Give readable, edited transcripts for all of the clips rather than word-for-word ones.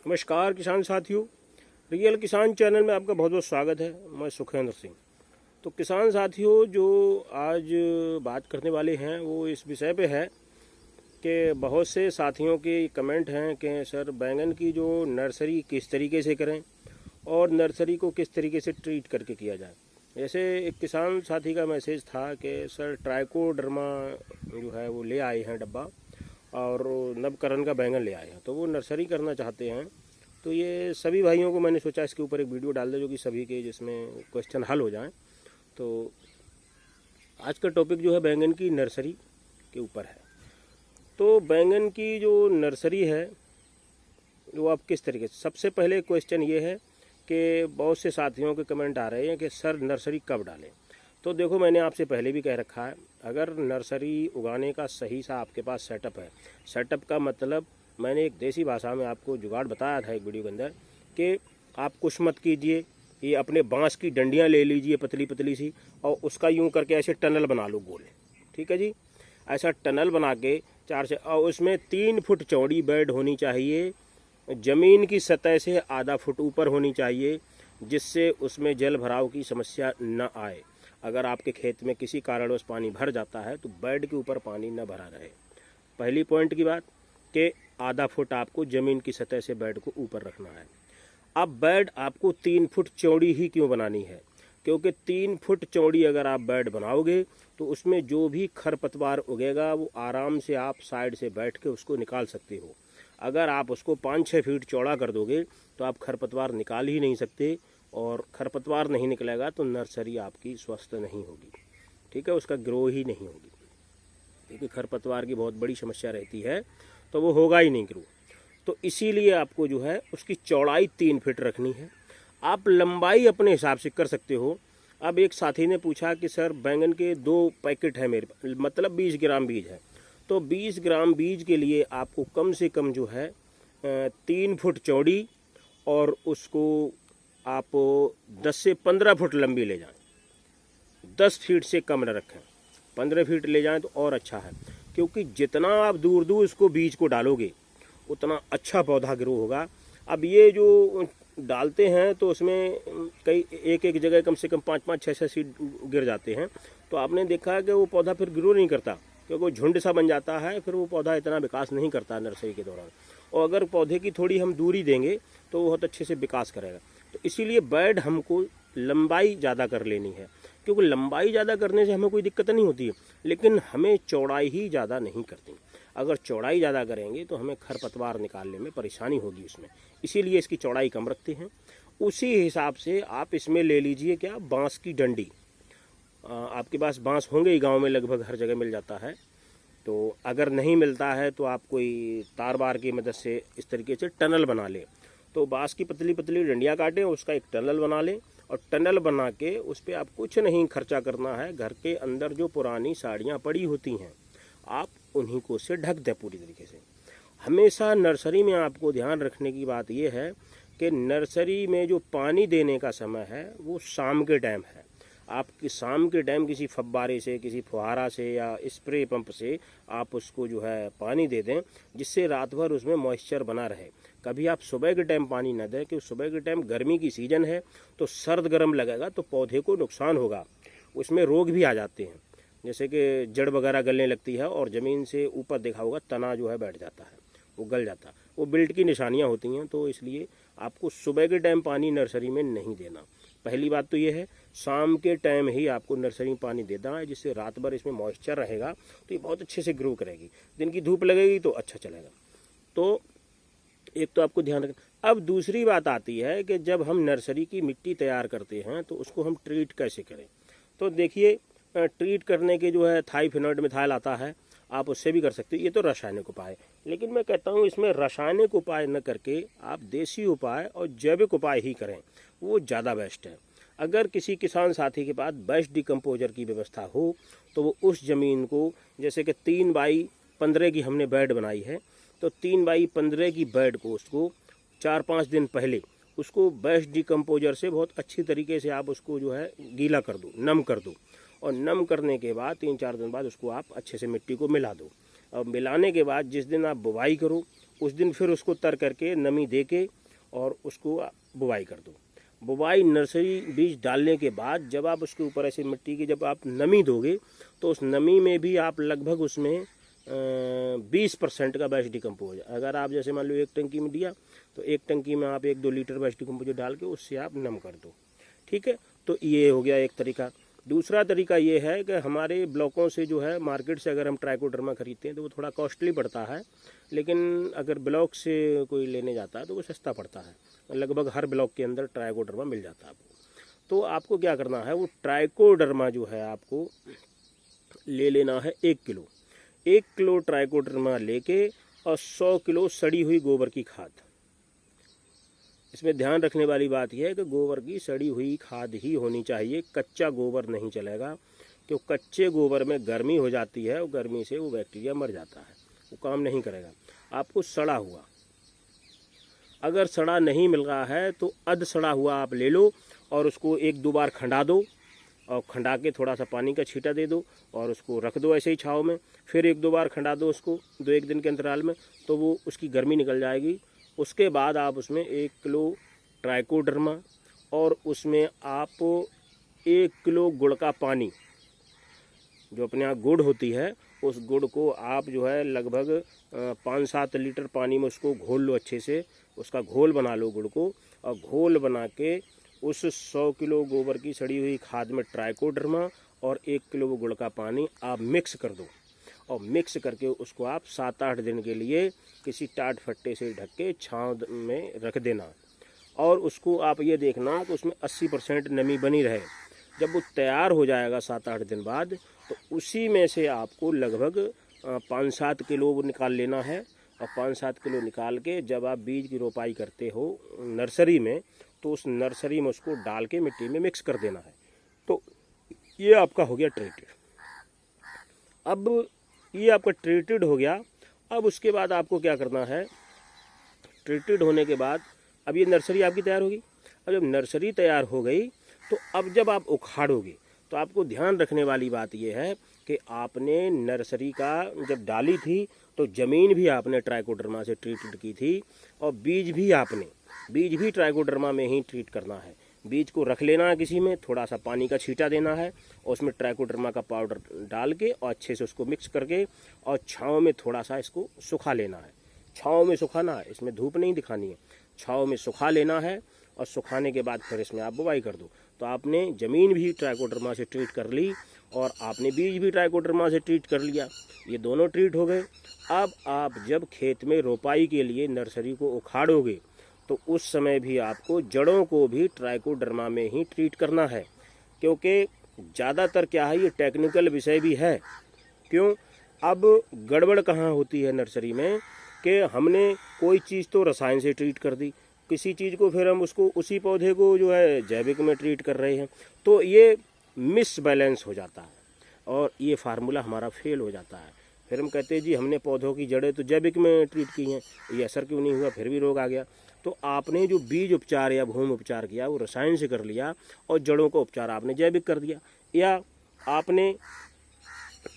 नमस्कार किसान साथियों, रियल किसान चैनल में आपका बहुत बहुत स्वागत है। मैं सुखेंद्र सिंह। तो किसान साथियों, जो आज बात करने वाले हैं वो इस विषय पे है कि बहुत से साथियों के कमेंट हैं कि सर बैंगन की जो नर्सरी किस तरीके से करें और नर्सरी को किस तरीके से ट्रीट करके किया जाए। जैसे एक किसान साथी का मैसेज था कि सर ट्राइकोडर्मा जो है वो ले आए हैं डब्बा और नवकरण का बैंगन ले आए हैं, तो वो नर्सरी करना चाहते हैं। तो ये सभी भाइयों को मैंने सोचा इसके ऊपर एक वीडियो डाल दे जो कि सभी के जिसमें क्वेश्चन हल हो जाएं। तो आज का टॉपिक जो है बैंगन की नर्सरी के ऊपर है। तो बैंगन की जो नर्सरी है वो आप किस तरीके से, सबसे पहले क्वेश्चन ये है कि बहुत से साथियों के कमेंट आ रहे हैं कि सर नर्सरी कब डालें। तो देखो, मैंने आपसे पहले भी कह रखा है, अगर नर्सरी उगाने का सही सा आपके पास सेटअप है, सेटअप का मतलब मैंने एक देसी भाषा में आपको जुगाड़ बताया था एक वीडियो के अंदर कि आप कुछ मत कीजिए, ये अपने बांस की डंडियां ले लीजिए पतली पतली सी और उसका यूं करके ऐसे टनल बना लो गोल, ठीक है जी। ऐसा टनल बना के 4 से, और उसमें 3 फुट चौड़ी बेड होनी चाहिए, ज़मीन की सतह से आधा फुट ऊपर होनी चाहिए, जिससे उसमें जल भराव की समस्या न आए। अगर आपके खेत में किसी कारणवश पानी भर जाता है तो बेड के ऊपर पानी न भरा रहे। पहली पॉइंट की बात कि आधा फुट आपको ज़मीन की सतह से बेड को ऊपर रखना है। अब बेड आपको 3 फुट चौड़ी ही क्यों बनानी है, क्योंकि 3 फुट चौड़ी अगर आप बेड बनाओगे तो उसमें जो भी खरपतवार उगेगा वो आराम से आप साइड से बैठ के उसको निकाल सकते हो। अगर आप उसको 5-6 फीट चौड़ा कर दोगे तो आप खरपतवार निकाल ही नहीं सकते, और खरपतवार नहीं निकलेगा तो नर्सरी आपकी स्वस्थ नहीं होगी, ठीक है, उसका ग्रो ही नहीं होगी, क्योंकि खरपतवार की बहुत बड़ी समस्या रहती है, तो वो होगा ही नहीं ग्रो। तो इसीलिए आपको जो है उसकी चौड़ाई 3 फीट रखनी है। आप लंबाई अपने हिसाब से कर सकते हो। अब एक साथी ने पूछा कि सर बैंगन के 2 पैकेट है मेरे पास, मतलब 20 ग्राम बीज है, तो 20 ग्राम बीज के लिए आपको कम से कम जो है 3 फुट चौड़ी और उसको आप 10 से 15 फुट लंबी ले जाएं, 10 फीट से कम न रखें, 15 फीट ले जाएं तो और अच्छा है, क्योंकि जितना आप दूर दूर इसको बीज को डालोगे उतना अच्छा पौधा ग्रो होगा। अब ये जो डालते हैं तो उसमें कई एक जगह कम से कम 5-5, 6-6 सीड गिर जाते हैं, तो आपने देखा कि वो पौधा फिर ग्रो नहीं करता, क्योंकि वो झुंड सा बन जाता है, फिर वो पौधा इतना विकास नहीं करता नर्सरी के दौरान। और अगर पौधे की थोड़ी हम दूरी देंगे तो वो बहुत अच्छे से विकास करेगा। तो इसीलिए बेड हमको लंबाई ज़्यादा कर लेनी है, क्योंकि लंबाई ज़्यादा करने से हमें कोई दिक्कत नहीं होती है, लेकिन हमें चौड़ाई ही ज़्यादा नहीं करती। अगर चौड़ाई ज़्यादा करेंगे तो हमें खरपतवार निकालने में परेशानी होगी उसमें, इसीलिए इसकी चौड़ाई कम रखते हैं। उसी हिसाब से आप इसमें ले लीजिए क्या, बांस की डंडी। आपके पास बांस होंगे ही, गांव में लगभग हर जगह मिल जाता है। तो अगर नहीं मिलता है तो आप कोई तार बार की मदद से इस तरीके से टनल बना लें। तो बांस की पतली पतली डंडियाँ काटें, उसका एक टनल बना लें, और टनल बना के उस पर आप कुछ नहीं खर्चा करना है। घर के अंदर जो पुरानी साड़ियाँ पड़ी होती हैं आप उन्हीं को से ढक दें पूरी तरीके से। हमेशा नर्सरी में आपको ध्यान रखने की बात यह है कि नर्सरी में जो पानी देने का समय है वो शाम के टाइम है। आप शाम के टाइम किसी फव्वारे से, किसी फुहारा से या स्प्रे पंप से आप उसको जो है पानी दे दें, जिससे रात भर उसमें मॉइस्चर बना रहे। कभी आप सुबह के टाइम पानी न दें, क्योंकि सुबह के टाइम गर्मी की सीज़न है तो सर्द गर्म लगेगा तो पौधे को नुकसान होगा, उसमें रोग भी आ जाते हैं, जैसे कि जड़ वगैरह गलने लगती है और ज़मीन से ऊपर देखा होगा तना जो है बैठ जाता है, वो गल जाता है, वो बिल्ट की निशानियाँ होती हैं। तो इसलिए आपको सुबह के टाइम पानी नर्सरी में नहीं देना। पहली बात तो ये है, शाम के टाइम ही आपको नर्सरी में पानी देना है, जिससे रात भर इसमें मॉइस्चर रहेगा तो ये बहुत अच्छे से ग्रो करेगी। दिन की धूप लगेगी तो अच्छा चलेगा। तो एक तो आपको ध्यान रखना। अब दूसरी बात आती है कि जब हम नर्सरी की मिट्टी तैयार करते हैं तो उसको हम ट्रीट कैसे करें। तो देखिए, ट्रीट करने के जो है थाइफिनॉइड मिथाइल आता है, आप उससे भी कर सकते हो, ये तो रासायनिक उपाय। लेकिन मैं कहता हूँ इसमें रासायनिक उपाय न करके आप देसी उपाय और जैविक उपाय ही करें, वो ज़्यादा बेस्ट है। अगर किसी किसान साथी के पास बेस्ट डिकम्पोजर की व्यवस्था हो तो वो उस ज़मीन को, जैसे कि 3x15 की हमने बेड बनाई है, तो 3x15 की बेड को उसको 4-5 दिन पहले उसको बेस्ट डिकम्पोजर से बहुत अच्छी तरीके से आप उसको जो है गीला कर दो, नम कर दो, और नम करने के बाद 3-4 दिन बाद उसको आप अच्छे से मिट्टी को मिला दो। और मिलाने के बाद जिस दिन आप बुवाई करो उस दिन फिर उसको तर करके नमी दे के और उसको बुवाई कर दो। बुवाई नर्सरी बीज डालने के बाद जब आप उसके ऊपर ऐसे मिट्टी की जब आप नमी दोगे तो उस नमी में भी आप लगभग उसमें 20% का वेस्ट डिकम्पोज, अगर आप जैसे मान लो 1 टंकी में दिया तो 1 टंकी में आप 1-2 लीटर वेस्ट डिकम्पोज डाल के उससे आप नम कर दो। ठीक है, तो ये हो गया एक तरीका। दूसरा तरीका ये है कि हमारे ब्लॉकों से जो है मार्केट से अगर हम ट्राइकोडर्मा खरीदते हैं तो वो थोड़ा कॉस्टली पड़ता है, लेकिन अगर ब्लॉक से कोई लेने जाता है तो वो सस्ता पड़ता है। लगभग हर ब्लॉक के अंदर ट्राइकोडर्मा मिल जाता है आपको। तो आपको क्या करना है, वो ट्राइकोडर्मा जो है आपको ले लेना है 1 किलो। 1 किलो ट्राइकोडर्मा लेके और 100 किलो सड़ी हुई गोबर की खाद। इसमें ध्यान रखने वाली बात यह है कि गोबर की सड़ी हुई खाद ही होनी चाहिए, कच्चा गोबर नहीं चलेगा, क्योंकि कच्चे गोबर में गर्मी हो जाती है और गर्मी से वो बैक्टीरिया मर जाता है, वो काम नहीं करेगा। आपको सड़ा हुआ, अगर सड़ा नहीं मिल रहा है तो अध सड़ा हुआ आप ले लो और उसको 1-2 बार खंडा दो और खंडा के थोड़ा सा पानी का छींटा दे दो और उसको रख दो ऐसे ही छाँव में। फिर 1-2 बार खंडा दो उसको 2-1 दिन के अंतराल में, तो वो उसकी गर्मी निकल जाएगी। उसके बाद आप उसमें 1 किलो ट्राइकोडर्मा और उसमें आप 1 किलो गुड़ का पानी, जो अपने यहाँ गुड़ होती है, उस गुड़ को आप जो है लगभग 5-7 लीटर पानी में उसको घोल लो अच्छे से, उसका घोल बना लो गुड़ को, और घोल बना के उस 100 किलो गोबर की सड़ी हुई खाद में ट्राइकोडर्मा और 1 किलो वो गुड़ का पानी आप मिक्स कर दो और मिक्स करके उसको आप 7-8 दिन के लिए किसी टाट फट्टे से ढक के छाँव में रख देना। और उसको आप ये देखना कि उसमें 80% नमी बनी रहे। जब वो तैयार हो जाएगा 7-8 दिन बाद, तो उसी में से आपको लगभग 5-7 किलो वो निकाल लेना है और 5-7 किलो निकाल के जब आप बीज की रोपाई करते हो नर्सरी में, तो उस नर्सरी में उसको डाल के मिट्टी में मिक्स कर देना है। तो ये आपका हो गया ट्रीटेड। अब ये आपका ट्रीटेड हो गया। अब उसके बाद आपको क्या करना है, ट्रीटेड होने के बाद अब ये नर्सरी आपकी तैयार होगी। अब जब नर्सरी तैयार हो गई तो अब जब आप उखाड़ोगे तो आपको ध्यान रखने वाली बात यह है कि आपने नर्सरी का जब डाली थी तो ज़मीन भी आपने ट्राइकोडर्मा से ट्रीटेड की थी और बीज भी ट्राइकोडर्मा में ही ट्रीट करना है। बीज को रख लेना है किसी में, थोड़ा सा पानी का छींटा देना है और उसमें ट्राइकोडर्मा का पाउडर डाल के और अच्छे से उसको मिक्स करके और छाँव में थोड़ा सा इसको सुखा लेना है। छाँव में सुखाना है, इसमें धूप नहीं दिखानी है, छाँव में सुखा लेना है और सुखाने के बाद फिर इसमें आप बुवाई कर दो। तो आपने ज़मीन भी ट्राइकोडर्मा से ट्रीट कर ली और आपने बीज भी ट्राइकोडर्मा से ट्रीट कर लिया, ये दोनों ट्रीट हो गए। अब आप जब खेत में रोपाई के लिए नर्सरी को उखाड़ोगे तो उस समय भी आपको जड़ों को भी ट्राइकोडर्मा में ही ट्रीट करना है, क्योंकि ज़्यादातर क्या है, ये टेक्निकल विषय भी है। क्यों, अब गड़बड़ कहाँ होती है नर्सरी में कि हमने कोई चीज़ तो रसायन से ट्रीट कर दी, किसी चीज़ को फिर हम उसको उसी पौधे को जो है जैविक में ट्रीट कर रहे हैं, तो ये मिस बैलेंस हो जाता है और ये फार्मूला हमारा फेल हो जाता है। फिर हम कहते हैं जी हमने पौधों की जड़ें तो जैविक में ट्रीट की हैं, ये असर क्यों नहीं हुआ, फिर भी रोग आ गया। तो आपने जो बीज उपचार या भूमि उपचार किया वो रसायन से कर लिया और जड़ों का उपचार आपने जैविक कर दिया, या आपने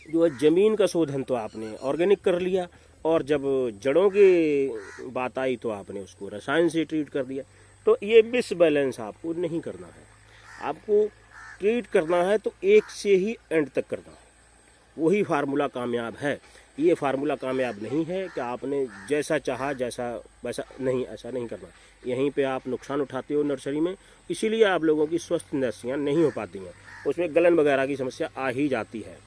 जो है ज़मीन का शोधन तो आपने ऑर्गेनिक कर लिया और जब जड़ों की बात आई तो आपने उसको रसायन से ट्रीट कर दिया। तो ये मिस बैलेंस आपको नहीं करना है, आपको ट्रीट करना है तो एक से ही एंड तक करना है, वही फार्मूला कामयाब है। ये फार्मूला कामयाब नहीं है कि आपने जैसा चाहा जैसा वैसा, नहीं, ऐसा नहीं करना। यहीं पे आप नुकसान उठाते हो नर्सरी में, इसीलिए आप लोगों की स्वस्थ नर्सरियाँ नहीं हो पाती हैं, उसमें गलन वगैरह की समस्या आ ही जाती है।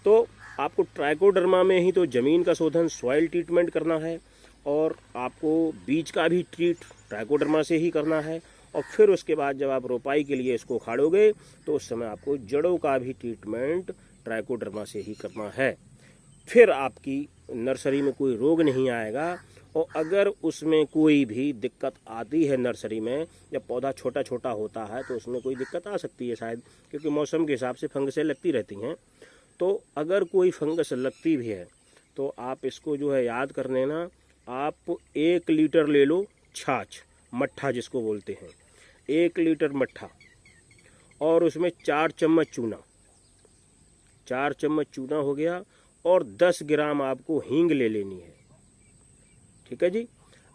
तो आपको ट्राइकोडर्मा में ही तो ज़मीन का शोधन, सॉइल ट्रीटमेंट करना है और आपको बीज का भी ट्रीट ट्राइकोडर्मा से ही करना है और फिर उसके बाद जब आप रोपाई के लिए इसको उखाड़ोगे तो उस समय आपको जड़ों का भी ट्रीटमेंट ट्राइकोडर्मा से ही करना है। फिर आपकी नर्सरी में कोई रोग नहीं आएगा। और अगर उसमें कोई भी दिक्कत आती है नर्सरी में, जब पौधा छोटा छोटा होता है तो उसमें कोई दिक्कत आ सकती है शायद, क्योंकि मौसम के हिसाब से फंगसें लगती रहती हैं। तो अगर कोई फंगस लगती भी है तो आप इसको जो है याद कर लेना, आप 1 लीटर ले लो छाछ, मट्ठा जिसको बोलते हैं, 1 लीटर मट्ठा और उसमें 4 चम्मच चूना, 4 चम्मच चूना हो गया और 10 ग्राम आपको हींग ले लेनी है। ठीक है जी,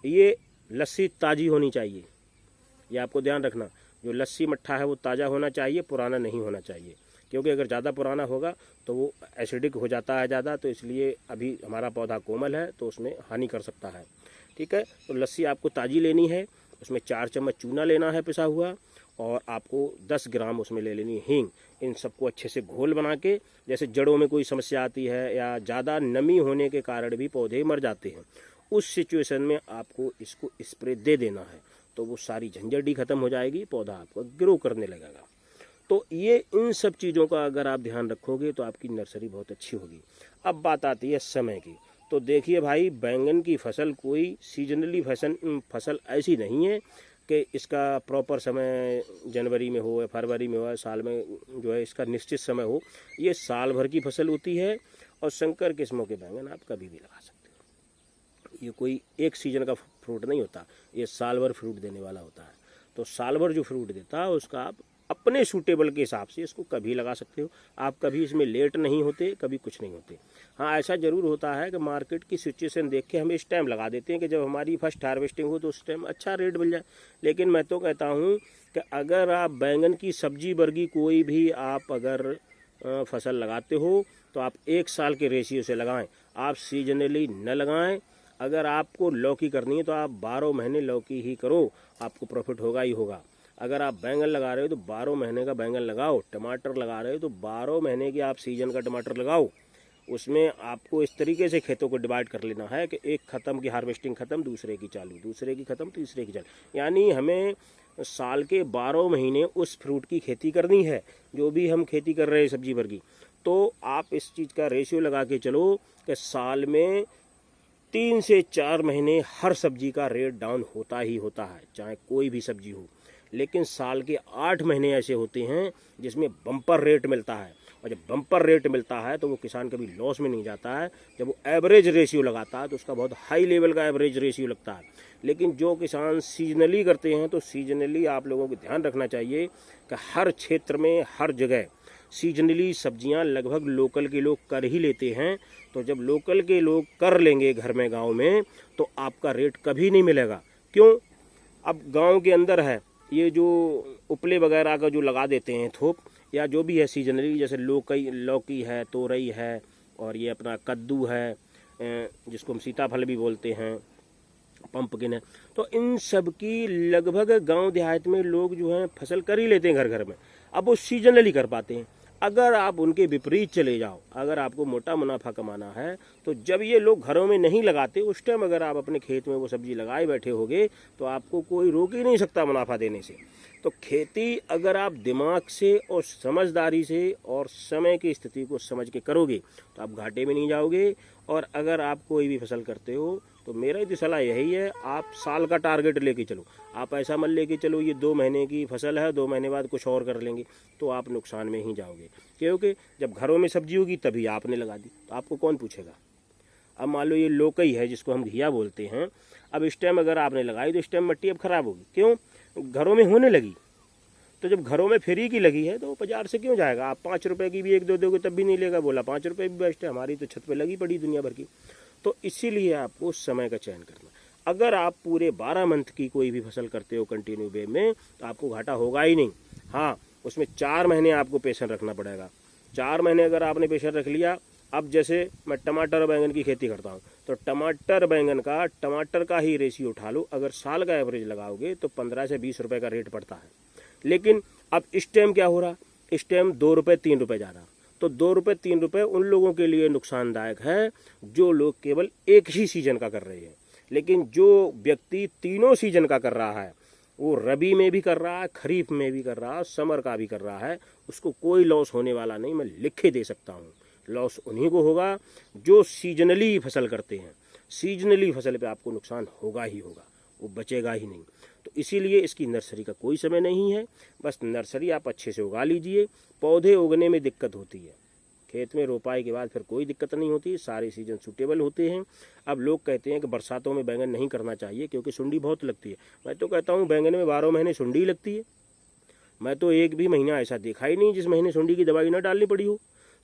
ये लस्सी ताज़ी होनी चाहिए, ये आपको ध्यान रखना। जो लस्सी मट्ठा है वो ताज़ा होना चाहिए, पुराना नहीं होना चाहिए, क्योंकि अगर ज़्यादा पुराना होगा तो वो एसिडिक हो जाता है ज़्यादा, तो इसलिए अभी हमारा पौधा कोमल है तो उसमें हानि कर सकता है। ठीक है, तो लस्सी आपको ताज़ी लेनी है, उसमें 4 चम्मच चूना लेना है पिसा हुआ, और आपको 10 ग्राम उसमें ले लेनी है हींग। इन सबको अच्छे से घोल बना के, जैसे जड़ों में कोई समस्या आती है या ज़्यादा नमी होने के कारण भी पौधे मर जाते हैं, उस सिचुएशन में आपको इसको स्प्रे दे देना है, तो वो सारी झंझट ही खत्म हो जाएगी, पौधा आपका ग्रो करने लगेगा। तो ये इन सब चीज़ों का अगर आप ध्यान रखोगे तो आपकी नर्सरी बहुत अच्छी होगी। अब बात आती है समय की। तो देखिए भाई, बैंगन की फसल कोई सीजनली फसल ऐसी नहीं है कि इसका प्रॉपर समय जनवरी में हो या फरवरी में हो या साल में जो है इसका निश्चित समय हो। ये साल भर की फसल होती है, और संकर किस्मों के बैंगन आप कभी भी लगा सकते हो। ये कोई एक सीजन का फ्रूट नहीं होता, ये साल भर फ्रूट देने वाला होता है। तो साल भर जो फ्रूट देता है उसका आप अपने सूटेबल के हिसाब से इसको कभी लगा सकते हो। आप कभी इसमें लेट नहीं होते, कभी कुछ नहीं होते। हाँ, ऐसा ज़रूर होता है कि मार्केट की सिचुएशन देख के हम इस टाइम लगा देते हैं कि जब हमारी फर्स्ट हार्वेस्टिंग हो तो उस टाइम अच्छा रेट मिल जाए। लेकिन मैं तो कहता हूँ कि अगर आप बैंगन की सब्जी वर्गी कोई भी आप अगर फसल लगाते हो तो आप 1 साल के रेशियो से लगाएं, आप सीजनली न लगाएं। अगर आपको लौकी करनी है तो आप 12 महीने लौकी ही करो, आपको प्रॉफिट होगा ही होगा। अगर आप बैंगन लगा रहे हो तो 12 महीने का बैंगन लगाओ, टमाटर लगा रहे हो तो 12 महीने की आप सीजन का टमाटर लगाओ। उसमें आपको इस तरीके से खेतों को डिवाइड कर लेना है कि एक ख़त्म की हार्वेस्टिंग ख़त्म, दूसरे की चालू, दूसरे की ख़त्म, तीसरे की चालू। यानी हमें साल के 12 महीने उस फ्रूट की खेती करनी है, जो भी हम खेती कर रहे हैं सब्जी वर्गी। तो आप इस चीज़ का रेशियो लगा के चलो कि साल में 3 से 4 महीने हर सब्जी का रेट डाउन होता ही होता है, चाहे कोई भी सब्जी हो। लेकिन साल के 8 महीने ऐसे होते हैं जिसमें बम्पर रेट मिलता है, और जब बम्पर रेट मिलता है तो वो किसान कभी लॉस में नहीं जाता है। जब वो एवरेज रेशियो लगाता है तो उसका बहुत हाई लेवल का एवरेज रेशियो लगता है। लेकिन जो किसान सीजनली करते हैं तो सीजनली आप लोगों को ध्यान रखना चाहिए कि हर क्षेत्र में हर जगह सीजनली सब्जियां लगभग लोकल के लोग कर ही लेते हैं। तो जब लोकल के लोग कर लेंगे घर में गांव में, तो आपका रेट कभी नहीं मिलेगा। क्यों? अब गांव के अंदर है ये जो उपले वगैरह का जो लगा देते हैं थोक, या जो भी है सीजनली, जैसे लौकी है, तोरई है, और ये अपना कद्दू है, जिसको हम सीताफल भी बोलते हैं, पंपकिन है। तो इन सब की लगभग गांव देहात में लोग जो हैं फसल कर ही लेते हैं घर घर में। अब वो सीजनली कर पाते हैं। अगर आप उनके विपरीत चले जाओ, अगर आपको मोटा मुनाफा कमाना है, तो जब ये लोग घरों में नहीं लगाते उस टाइम अगर आप अपने खेत में वो सब्जी लगाए बैठे होगे तो आपको कोई रोक ही नहीं सकता मुनाफा देने से। तो खेती अगर आप दिमाग से और समझदारी से और समय की स्थिति को समझ के करोगे तो आप घाटे में नहीं जाओगे। और अगर आप कोई भी फसल करते हो तो मेरा तो सलाह यही है, आप साल का टारगेट लेके चलो। आप ऐसा मत लेके चलो ये 2 महीने की फसल है, 2 महीने बाद कुछ और कर लेंगे, तो आप नुकसान में ही जाओगे। क्योंकि जब घरों में सब्जी होगी तभी आपने लगा दी, तो आपको कौन पूछेगा। अब मान लो ये लोकई है जिसको हम घिया बोलते हैं, अब इस टाइम अगर आपने लगाई तो इस टाइम मिट्टी अब खराब होगी। क्यों? घरों में होने लगी। तो जब घरों में फ्री की लगी है तो बाजार से क्यों जाएगा। आप 5 रुपए की भी 1-2 दोगे तब भी नहीं लेगा, बोला 5 रुपए भी बेस्ट है, हमारी तो छत पे लगी पड़ी दुनिया भर की। तो इसीलिए आपको समय का चयन करना। अगर आप पूरे 12 मंथ की कोई भी फसल करते हो कंटिन्यू वे में तो आपको घाटा होगा ही नहीं। हाँ, उसमें 4 महीने आपको पेशेंस रखना पड़ेगा। 4 महीने अगर आपने पेशेंस रख लिया, अब जैसे मैं टमाटर और बैंगन की खेती करता हूँ तो टमाटर का ही रेशियो उठा लो। अगर साल का एवरेज लगाओगे तो 15 से 20 रुपए का रेट पड़ता है। लेकिन अब इस टाइम क्या हो रहा, इस टाइम 2 रुपये 3 रुपये जा रहा। तो 2 रुपये 3 रुपये उन लोगों के लिए नुकसानदायक है जो लोग केवल एक ही सीजन का कर रहे हैं। लेकिन जो व्यक्ति तीनों सीजन का कर रहा है, वो रबी में भी कर रहा है, खरीफ में भी कर रहा है, समर का भी कर रहा है, उसको कोई लॉस होने वाला नहीं। मैं लिख के दे सकता हूँ। लॉस उन्हीं को होगा जो सीजनली फसल करते हैं। सीजनली फसल पे आपको नुकसान होगा ही होगा, वो बचेगा ही नहीं। तो इसीलिए इसकी नर्सरी का कोई समय नहीं है। बस नर्सरी आप अच्छे से उगा लीजिए। पौधे उगने में दिक्कत होती है, खेत में रोपाई के बाद फिर कोई दिक्कत नहीं होती, सारे सीजन सूटेबल होते हैं। अब लोग कहते हैं कि बरसातों में बैंगन नहीं करना चाहिए क्योंकि सुंडी बहुत लगती है। मैं तो कहता हूँ बैंगन में 12 महीने सुंडी लगती है। मैं तो एक भी महीना ऐसा देखा ही नहीं जिस महीने सुंडी की दवाई न डालनी पड़ी हो।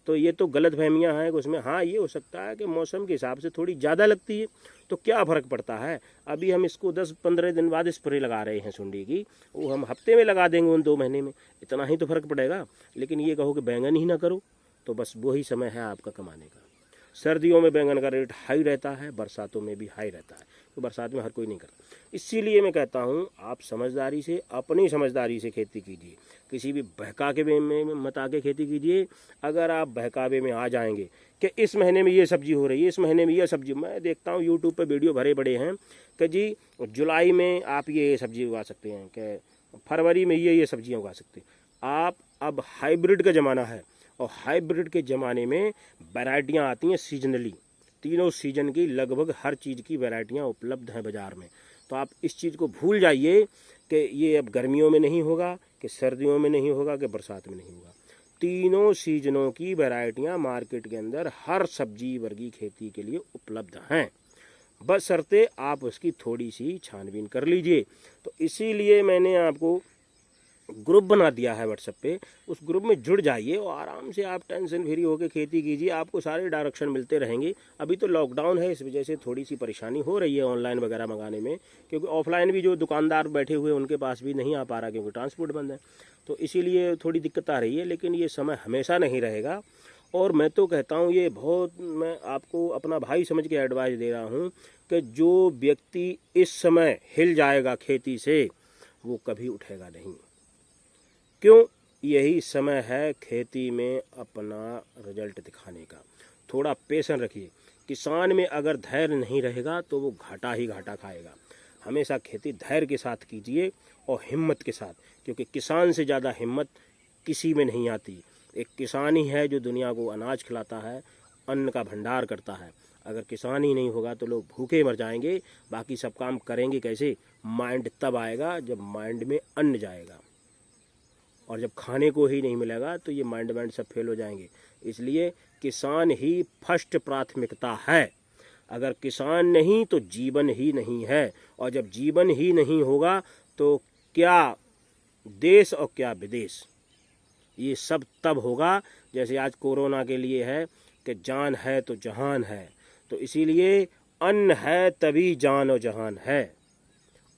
तो ये तो गलत फहमियाँ हैं कि उसमें हाँ ये हो सकता है कि मौसम के हिसाब से थोड़ी ज़्यादा लगती है, तो क्या फ़र्क पड़ता है। अभी हम इसको 10-15 दिन बाद स्प्रे लगा रहे हैं सुंडी की, वो हम हफ्ते में लगा देंगे उन 2 महीने में, इतना ही तो फ़र्क पड़ेगा। लेकिन ये कहो कि बैंगन ही ना करो, तो बस वही समय है आपका कमाने का। सर्दियों में बैंगन का रेट हाई रहता है, बरसातों में भी हाई रहता है, तो बरसात में हर कोई नहीं करता। इसीलिए मैं कहता हूँ आप समझदारी से, अपनी समझदारी से खेती कीजिए, किसी भी बहकावे में मत आके खेती कीजिए। अगर आप बहकावे में आ जाएंगे कि इस महीने में ये सब्जी हो रही है, इस महीने में ये सब्जी, मैं देखता हूँ यूट्यूब पे वीडियो भरे पड़े हैं कि जी जुलाई में आप ये सब्जी उगा सकते हैं, कि फरवरी में ये सब्जियाँ उगा सकते हैं आप। अब हाइब्रिड का ज़माना है, और हाइब्रिड के ज़माने में वैरायटियाँ आती हैं सीजनली, तीनों सीजन की लगभग हर चीज़ की वैरायटियाँ उपलब्ध हैं बाज़ार में। तो आप इस चीज़ को भूल जाइए कि ये अब गर्मियों में नहीं होगा, कि सर्दियों में नहीं होगा, कि बरसात में नहीं होगा। तीनों सीजनों की वैरायटियाँ मार्केट के अंदर हर सब्जी वर्गी खेती के लिए उपलब्ध हैं, बशर्ते आप उसकी थोड़ी सी छानबीन कर लीजिए। तो इसीलिए मैंने आपको ग्रुप बना दिया है व्हाट्सएप पे, उस ग्रुप में जुड़ जाइए और आराम से आप टेंशन फ्री होकर खेती कीजिए, आपको सारे डायरेक्शन मिलते रहेंगे। अभी तो लॉकडाउन है, इस वजह से थोड़ी सी परेशानी हो रही है ऑनलाइन वगैरह मंगाने में, क्योंकि ऑफलाइन भी जो दुकानदार बैठे हुए उनके पास भी नहीं आ पा रहा, क्योंकि ट्रांसपोर्ट बंद है, तो इसीलिए थोड़ी दिक्कत आ रही है। लेकिन ये समय हमेशा नहीं रहेगा, और मैं तो कहता हूँ ये बहुत, मैं आपको अपना भाई समझ के एडवाइस दे रहा हूँ कि जो व्यक्ति इस समय हिल जाएगा खेती से, वो कभी उठेगा नहीं। क्यों? यही समय है खेती में अपना रिजल्ट दिखाने का। थोड़ा पेशेंस रखिए। किसान में अगर धैर्य नहीं रहेगा तो वो घाटा ही घाटा खाएगा। हमेशा खेती धैर्य के साथ कीजिए और हिम्मत के साथ, क्योंकि किसान से ज़्यादा हिम्मत किसी में नहीं आती। एक किसान ही है जो दुनिया को अनाज खिलाता है, अन्न का भंडार करता है। अगर किसान ही नहीं होगा तो लोग भूखे मर जाएंगे। बाकी सब काम करेंगे कैसे? माइंड तब आएगा जब माइंड में अन्न जाएगा, और जब खाने को ही नहीं मिलेगा तो ये माइंड सब फेल हो जाएंगे। इसलिए किसान ही फर्स्ट प्राथमिकता है। अगर किसान नहीं तो जीवन ही नहीं है, और जब जीवन ही नहीं होगा तो क्या देश और क्या विदेश, ये सब तब होगा जैसे आज कोरोना के लिए है कि जान है तो जहान है। तो इसीलिए अन्न है तभी जान और जहान है।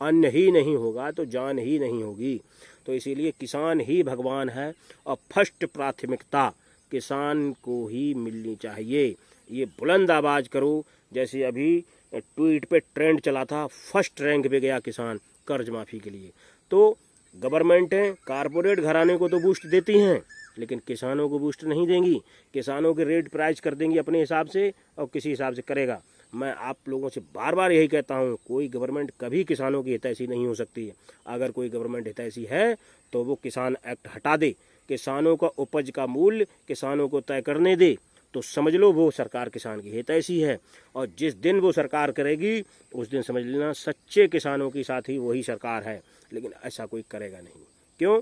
अन्न ही नहीं होगा तो जान ही नहीं होगी। तो इसीलिए किसान ही भगवान है, और फर्स्ट प्राथमिकता किसान को ही मिलनी चाहिए। ये बुलंद आवाज़ करो। जैसे अभी ट्वीट पे ट्रेंड चला था, फर्स्ट रैंक पे गया किसान कर्ज माफ़ी के लिए। तो गवर्नमेंटें कारपोरेट घराने को तो बूस्ट देती हैं, लेकिन किसानों को बूस्ट नहीं देंगी। किसानों के रेट प्राइस कर देंगी अपने हिसाब से, और किसी हिसाब से करेगा। मैं आप लोगों से बार बार यही कहता हूँ, कोई गवर्नमेंट कभी किसानों की हितैषी नहीं हो सकती है। अगर कोई गवर्नमेंट हितैषी है तो वो किसान एक्ट हटा दे, किसानों का उपज का मूल्य किसानों को तय करने दे, तो समझ लो वो सरकार किसान की हितैषी है। और जिस दिन वो सरकार करेगी उस दिन समझ लेना सच्चे किसानों की साथ ही वही सरकार है। लेकिन ऐसा कोई करेगा नहीं। क्यों?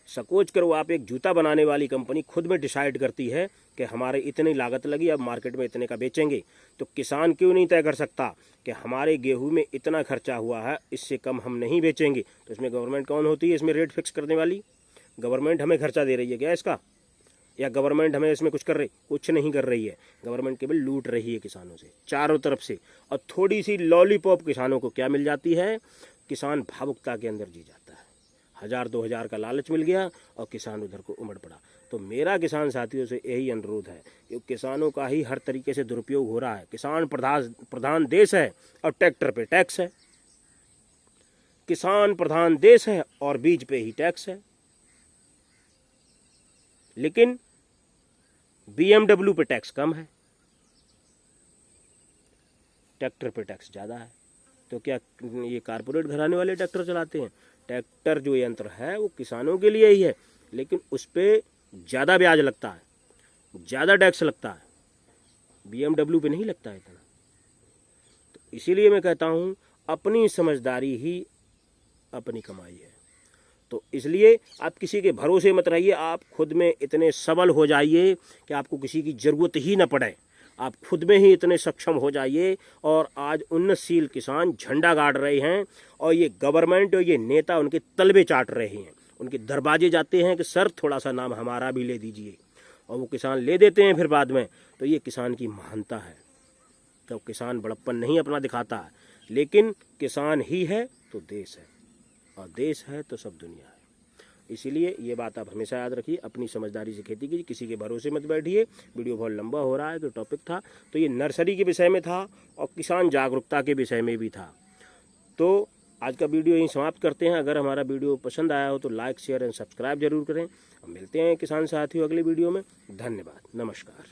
सपोज करो आप एक जूता बनाने वाली कंपनी खुद में डिसाइड करती है कि हमारे इतनी लागत लगी, अब मार्केट में इतने का बेचेंगे, तो किसान क्यों नहीं तय कर सकता कि हमारे गेहूं में इतना खर्चा हुआ है, इससे कम हम नहीं बेचेंगे। तो इसमें गवर्नमेंट कौन होती है इसमें रेट फिक्स करने वाली? गवर्नमेंट हमें खर्चा दे रही है क्या इसका? या गवर्नमेंट हमें इसमें कुछ कर रही? कुछ नहीं कर रही है। गवर्नमेंट केवल लूट रही है किसानों से चारों तरफ से। और थोड़ी सी लॉलीपॉप किसानों को क्या मिल जाती है? किसान भावुकता के अंदर जी जाता है। 1000-2000 का लालच मिल गया और किसान उधर को उमड़ पड़ा। तो मेरा किसान साथियों से यही अनुरोध है कि किसानों का ही हर तरीके से दुरुपयोग हो रहा है। किसान प्रधान देश है और ट्रैक्टर पे टैक्स है। किसान प्रधान देश है और बीज पे ही टैक्स है। लेकिन BMW पे टैक्स कम है, ट्रैक्टर पे टैक्स ज़्यादा है। तो क्या ये कारपोरेट घराने वाले ट्रैक्टर चलाते हैं? ट्रैक्टर जो यंत्र है वो किसानों के लिए ही है, लेकिन उस पर ज़्यादा ब्याज लगता है, ज़्यादा टैक्स लगता है। BMW पे नहीं लगता है इतना। तो इसीलिए मैं कहता हूँ अपनी समझदारी ही अपनी कमाई है। तो इसलिए आप किसी के भरोसे मत रहिए। आप खुद में इतने सबल हो जाइए कि आपको किसी की ज़रूरत ही न पड़े। आप खुद में ही इतने सक्षम हो जाइए। और आज उन्नतशील किसान झंडा गाड़ रहे हैं, और ये गवर्नमेंट और ये नेता उनके तलबे चाट रहे हैं। उनके दरवाजे जाते हैं कि सर थोड़ा सा नाम हमारा भी ले दीजिए। और वो किसान ले देते हैं फिर बाद में, तो ये किसान की महानता है। तो किसान बड़प्पन नहीं अपना दिखाता है, लेकिन किसान ही है तो देश है, और देश है तो सब दुनिया है। इसीलिए ये बात आप हमेशा याद रखिए, अपनी समझदारी से खेती कीजिए, किसी के भरोसे मत बैठिए। वीडियो बहुत लंबा हो रहा है, तो टॉपिक था तो ये नर्सरी के विषय में था और किसान जागरूकता के विषय में भी था। तो आज का वीडियो यहीं समाप्त करते हैं। अगर हमारा वीडियो पसंद आया हो तो लाइक, शेयर एंड सब्सक्राइब जरूर करें। हम मिलते हैं किसान साथियों अगले वीडियो में। धन्यवाद, नमस्कार।